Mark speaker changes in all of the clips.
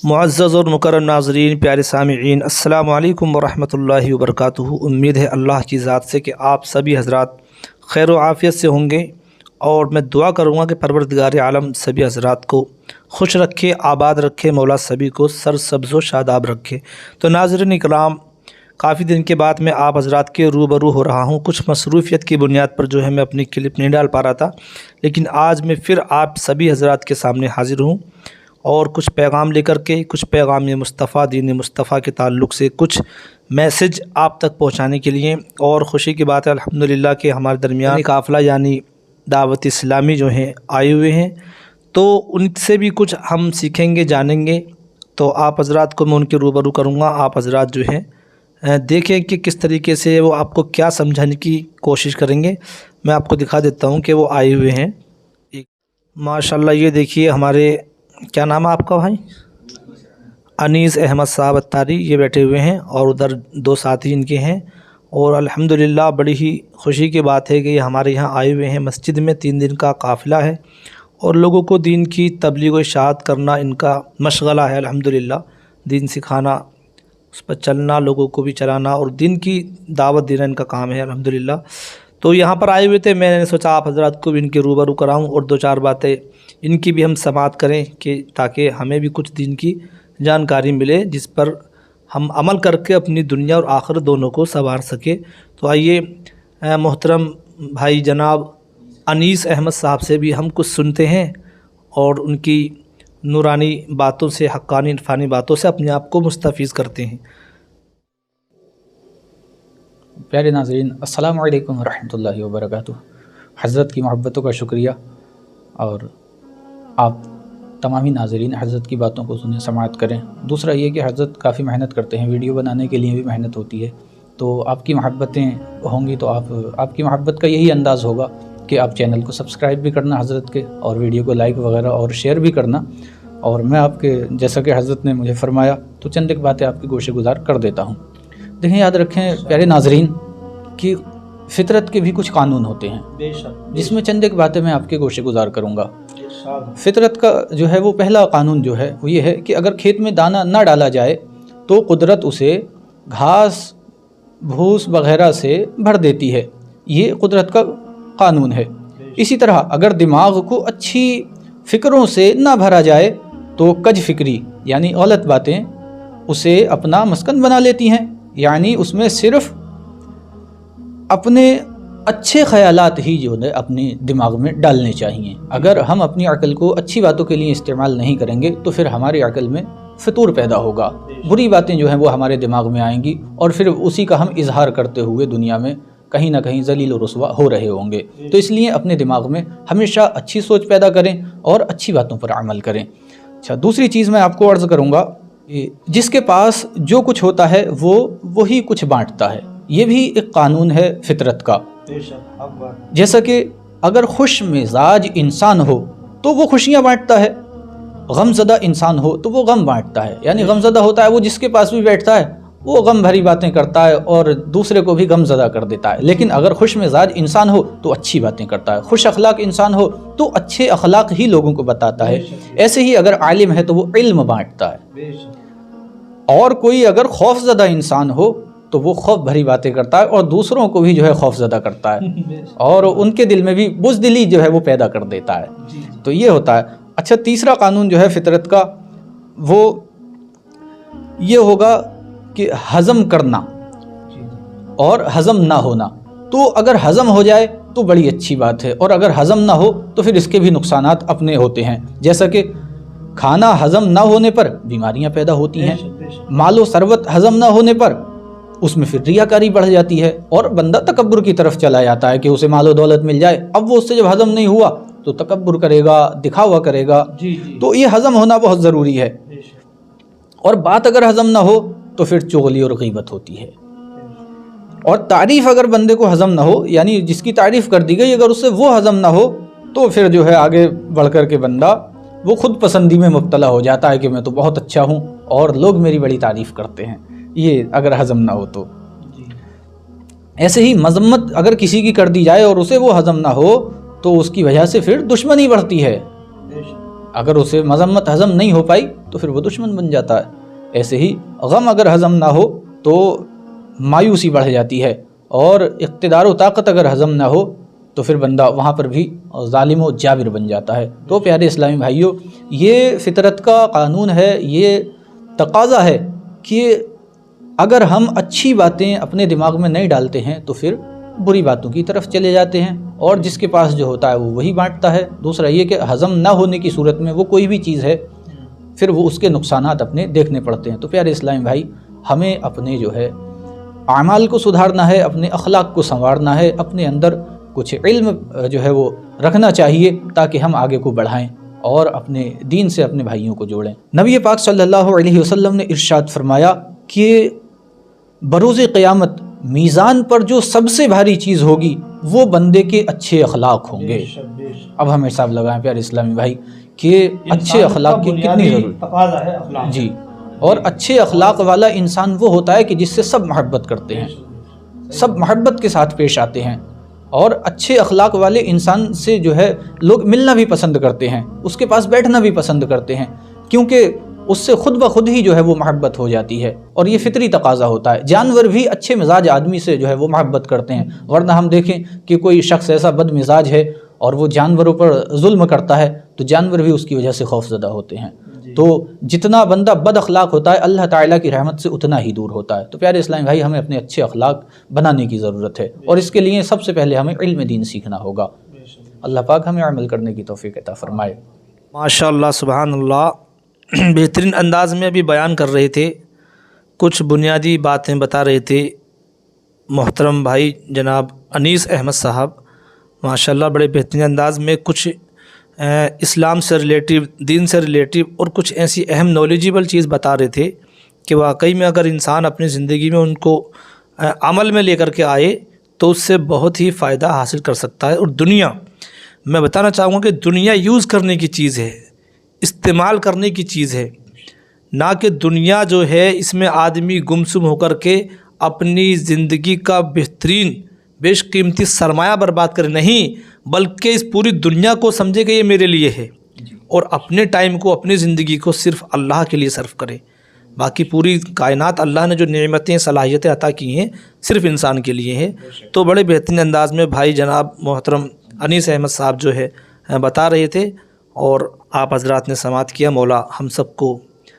Speaker 1: معزز اور مکرم ناظرین، پیارے سامعین، السلام علیکم ورحمۃ اللہ وبرکاتہ۔ امید ہے اللہ کی ذات سے کہ آپ سبھی حضرات خیر و عافیت سے ہوں گے، اور میں دعا کروں گا کہ پروردگار عالم سبھی حضرات کو خوش رکھے، آباد رکھے، مولا سبھی کو سرسبز و شاداب رکھے۔ تو ناظرین اکرام، کافی دن کے بعد میں آپ حضرات کے روبرو ہو رہا ہوں۔ کچھ مصروفیت کی بنیاد پر جو ہے میں اپنی کلپ نہیں ڈال پا رہا تھا، لیکن آج میں پھر آپ سبھی حضرات کے سامنے حاضر ہوں، اور کچھ پیغام لے کر کے، کچھ پیغام مصطفیٰ، دین مصطفیٰ کے تعلق سے کچھ میسج آپ تک پہنچانے کے لیے۔ اور خوشی کی بات ہے الحمدللہ کہ ہمارے درمیان قافلہ یعنی دعوت اسلامی جو ہیں آئے ہوئے ہیں، تو ان سے بھی کچھ ہم سیکھیں گے، جانیں گے۔ تو آپ حضرات کو میں ان کے روبرو کروں گا، آپ حضرات جو ہیں دیکھیں کہ کس طریقے سے وہ آپ کو کیا سمجھانے کی کوشش کریں گے۔ میں آپ کو دکھا دیتا ہوں کہ وہ آئے ہوئے ہیں۔ ماشاءاللہ یہ دیکھیے، ہمارے کیا نام ہے آپ کا بھائی؟ انیس احمد صاحب اتاری، یہ بیٹھے ہوئے ہیں، اور ادھر دو ساتھی ان کے ہیں۔ اور الحمدللہ بڑی ہی خوشی کی بات ہے کہ یہ ہمارے یہاں آئے ہوئے ہیں۔ مسجد میں 3 دن کا قافلہ ہے، اور لوگوں کو دین کی تبلیغ و اشاعت کرنا ان کا مشغلہ ہے۔ الحمدللہ دین سکھانا، اس پر چلنا، لوگوں کو بھی چلانا، اور دین کی دعوت دینا ان کا کام ہے الحمدللہ۔ تو یہاں پر آئے ہوئے تھے، میں نے سوچا آپ حضرات کو بھی ان کے روبرو کراؤں، اور 2-4 باتیں ان کی بھی ہم سماعت کریں، کہ تاکہ ہمیں بھی کچھ دین کی جانکاری ملے، جس پر ہم عمل کر کے اپنی دنیا اور آخرت دونوں کو سنوار سکے۔ تو آئیے محترم بھائی جناب انیس احمد صاحب سے بھی ہم کچھ سنتے ہیں، اور ان کی نورانی باتوں سے، حقانی عرفانی باتوں سے اپنے آپ کو مستفیض کرتے ہیں۔
Speaker 2: پیارے ناظرین، السلام علیکم ورحمۃ اللہ وبرکاتہ۔ حضرت کی محبتوں کا شکریہ، اور آپ تمامی ناظرین حضرت کی باتوں کو سنیں، سماعت کریں۔ دوسرا یہ کہ حضرت کافی محنت کرتے ہیں، ویڈیو بنانے کے لیے بھی محنت ہوتی ہے، تو آپ کی محبتیں ہوں گی تو آپ کی محبت کا یہی انداز ہوگا کہ آپ چینل کو سبسکرائب بھی کرنا حضرت کے، اور ویڈیو کو لائک وغیرہ اور شیئر بھی کرنا۔ اور میں آپ کے جیسا کہ حضرت نے مجھے فرمایا، تو چند ایک باتیں آپ کی گوشے گزار کر دیتا ہوں۔ دیکھیں، یاد رکھیں پیارے ناظرین کہ فطرت کے بھی کچھ قانون ہوتے ہیں، جس میں چند ایک باتیں میں آپ کے گوشے گزار کروں گا۔ فطرت کا جو ہے وہ پہلا قانون جو ہے وہ یہ ہے کہ اگر کھیت میں دانہ نہ ڈالا جائے تو قدرت اسے گھاس بھوس وغیرہ سے بھر دیتی ہے۔ یہ قدرت کا قانون ہے۔ اسی طرح اگر دماغ کو اچھی فکروں سے نہ بھرا جائے تو کج فکری یعنی غلط باتیں اسے اپنا مسکن بنا لیتی ہیں، یعنی اس میں صرف اپنے اچھے خیالات ہی جو ہے اپنے دماغ میں ڈالنے چاہیے۔ اگر ہم اپنی عقل کو اچھی باتوں کے لیے استعمال نہیں کریں گے تو پھر ہماری عقل میں فطور پیدا ہوگا، بری باتیں جو ہیں وہ ہمارے دماغ میں آئیں گی، اور پھر اسی کا ہم اظہار کرتے ہوئے دنیا میں کہیں نہ کہیں ذلیل و رسوا ہو رہے ہوں گے۔ تو اس لیے اپنے دماغ میں ہمیشہ اچھی سوچ پیدا کریں اور اچھی باتوں پر عمل کریں۔ اچھا، دوسری چیز میں آپ کو عرض کروں گا، جس کے پاس جو کچھ ہوتا ہے وہ وہی کچھ بانٹتا ہے۔ یہ بھی ایک قانون ہے فطرت کا۔ جیسا کہ اگر خوش مزاج انسان ہو تو وہ خوشیاں بانٹتا ہے، غم زدہ انسان ہو تو وہ غم بانٹتا ہے، یعنی غم زدہ ہوتا ہے وہ جس کے پاس بھی بیٹھتا ہے وہ غم بھری باتیں کرتا ہے اور دوسرے کو بھی غم زدہ کر دیتا ہے۔ لیکن اگر خوش مزاج انسان ہو تو اچھی باتیں کرتا ہے، خوش اخلاق انسان ہو تو اچھے اخلاق ہی لوگوں کو بتاتا ہے۔ ایسے ہی اگر عالم ہے تو وہ علم بانٹتا ہے، اور کوئی اگر خوف زدہ انسان ہو تو وہ خوف بھری باتیں کرتا ہے اور دوسروں کو بھی جو ہے خوف زدہ کرتا ہے، اور ان کے دل میں بھی بزدلی جو ہے وہ پیدا کر دیتا ہے۔ تو یہ ہوتا ہے۔ اچھا، تیسرا قانون جو ہے فطرت کا وہ یہ ہوگا کہ ہضم کرنا اور ہضم نہ ہونا۔ تو اگر ہضم ہو جائے تو بڑی اچھی بات ہے، اور اگر ہضم نہ ہو تو پھر اس کے بھی نقصانات اپنے ہوتے ہیں، جیسا کہ کھانا ہضم نہ ہونے پر بیماریاں پیدا ہوتی ہیں، مال و ثروت ہضم نہ ہونے پر اس میں پھر ریاکاری بڑھ جاتی ہے، اور بندہ تکبر کی طرف چلا جاتا ہے کہ اسے مال و دولت مل جائے۔ اب وہ اس سے جب ہضم نہیں ہوا تو تکبر کرے گا، دکھاوا کرے گا۔ تو یہ ہضم ہونا بہت ضروری ہے، اور بات اگر ہضم نہ ہو تو پھر چغلی اور غیبت ہوتی ہے۔ اور تعریف اگر بندے کو ہضم نہ ہو، یعنی جس کی تعریف کر دی گئی اگر اس سے وہ ہضم نہ ہو تو پھر جو ہے آگے بڑھ کر کے بندہ وہ خود پسندی میں مبتلا ہو جاتا ہے کہ میں تو بہت اچھا ہوں اور لوگ میری بڑی تعریف کرتے ہیں، یہ اگر ہضم نہ ہو تو۔ ایسے ہی مذمت اگر کسی کی کر دی جائے اور اسے وہ ہضم نہ ہو تو اس کی وجہ سے پھر دشمنی بڑھتی ہے، اگر اسے مذمت ہضم نہیں ہو پائی تو پھر وہ دشمن بن جاتا ہے. ایسے ہی غم اگر ہضم نہ ہو تو مایوسی بڑھ جاتی ہے، اور اقتدار و طاقت اگر ہضم نہ ہو تو پھر بندہ وہاں پر بھی ظالم و جابر بن جاتا ہے. تو پیارے اسلامی بھائیوں، یہ فطرت کا قانون ہے، یہ تقاضا ہے کہ اگر ہم اچھی باتیں اپنے دماغ میں نہیں ڈالتے ہیں تو پھر بری باتوں کی طرف چلے جاتے ہیں، اور جس کے پاس جو ہوتا ہے وہ وہی بانٹتا ہے. دوسرا یہ کہ ہضم نہ ہونے کی صورت میں وہ کوئی بھی چیز ہے پھر وہ اس کے نقصانات اپنے دیکھنے پڑتے ہیں. تو پیارے اسلامی بھائی، ہمیں اپنے جو ہے اعمال کو سدھارنا ہے، اپنے اخلاق کو سنوارنا ہے، اپنے اندر کچھ علم جو ہے وہ رکھنا چاہیے تاکہ ہم آگے کو بڑھائیں اور اپنے دین سے اپنے بھائیوں کو جوڑیں. نبی پاک صلی اللہ علیہ وسلم نے ارشاد فرمایا کہ بروز قیامت میزان پر جو سب سے بھاری چیز ہوگی وہ بندے کے اچھے اخلاق ہوں گے. اب ہم حساب لگائیں پیارے اسلامی بھائی کہ اچھے اخلاق کی کتنی ضرورت ہے. جی، اور اچھے اخلاق والا انسان وہ ہوتا ہے کہ جس سے سب محبت کرتے ہیں، سب محبت کے ساتھ پیش آتے ہیں، اور اچھے اخلاق والے انسان سے جو ہے لوگ ملنا بھی پسند کرتے ہیں، اس کے پاس بیٹھنا بھی پسند کرتے ہیں، کیونکہ اس سے خود بخود ہی جو ہے وہ محبت ہو جاتی ہے. اور یہ فطری تقاضا ہوتا ہے. جانور بھی اچھے مزاج آدمی سے جو ہے وہ محبت کرتے ہیں، ورنہ ہم دیکھیں کہ کوئی شخص ایسا بد مزاج ہے اور وہ جانوروں پر ظلم کرتا ہے تو جانور بھی اس کی وجہ سے خوف زدہ ہوتے ہیں. تو جتنا بندہ بد اخلاق ہوتا ہے اللہ تعالیٰ کی رحمت سے اتنا ہی دور ہوتا ہے. تو پیارے اسلامی بھائی، ہمیں اپنے اچھے اخلاق بنانے کی ضرورت ہے، اور اس کے لیے سب سے پہلے ہمیں علم دین سیکھنا ہوگا. اللہ پاک ہمیں عمل کرنے کی توفیق عطا فرمائے.
Speaker 1: ماشاء اللہ، سبحان اللہ. بہترین انداز میں ابھی بیان کر رہے تھے، کچھ بنیادی باتیں بتا رہے تھے محترم بھائی جناب انیس احمد صاحب. ماشاء اللہ بڑے بہترین انداز میں کچھ اسلام سے ریلیٹیو، دین سے ریلیٹیو، اور کچھ ایسی اہم نالجیبل چیز بتا رہے تھے کہ واقعی میں اگر انسان اپنی زندگی میں ان کو عمل میں لے کر کے آئے تو اس سے بہت ہی فائدہ حاصل کر سکتا ہے. اور دنیا، میں بتانا چاہوں گا کہ دنیا یوز کرنے کی چیز ہے، استعمال کرنے کی چیز ہے، نہ کہ دنیا جو ہے اس میں آدمی گمسم ہو کر کے اپنی زندگی کا بہترین بیش قیمتی سرمایہ برباد کرے. نہیں، بلکہ اس پوری دنیا کو سمجھے کہ یہ میرے لیے ہے، اور اپنے ٹائم کو، اپنی زندگی کو صرف اللہ کے لیے صرف کرے. باقی پوری کائنات اللہ نے جو نعمتیں، صلاحیتیں عطا کی ہیں صرف انسان کے لیے ہیں. تو بڑے بہترین انداز میں بھائی جناب محترم انیس احمد صاحب جو ہے بتا رہے تھے، اور آپ حضرات نے سماعت کیا. مولا ہم سب کو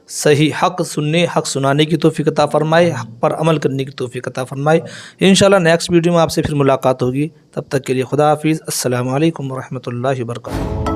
Speaker 1: صحیح حق سننے، حق سنانے کی توفیق عطا فرمائے، حق پر عمل کرنے کی توفیق عطا فرمائے. انشاءاللہ نیکسٹ ویڈیو میں آپ سے پھر ملاقات ہوگی. تب تک کے لیے خدا حافظ. السلام علیکم ورحمۃ اللہ وبرکاتہ.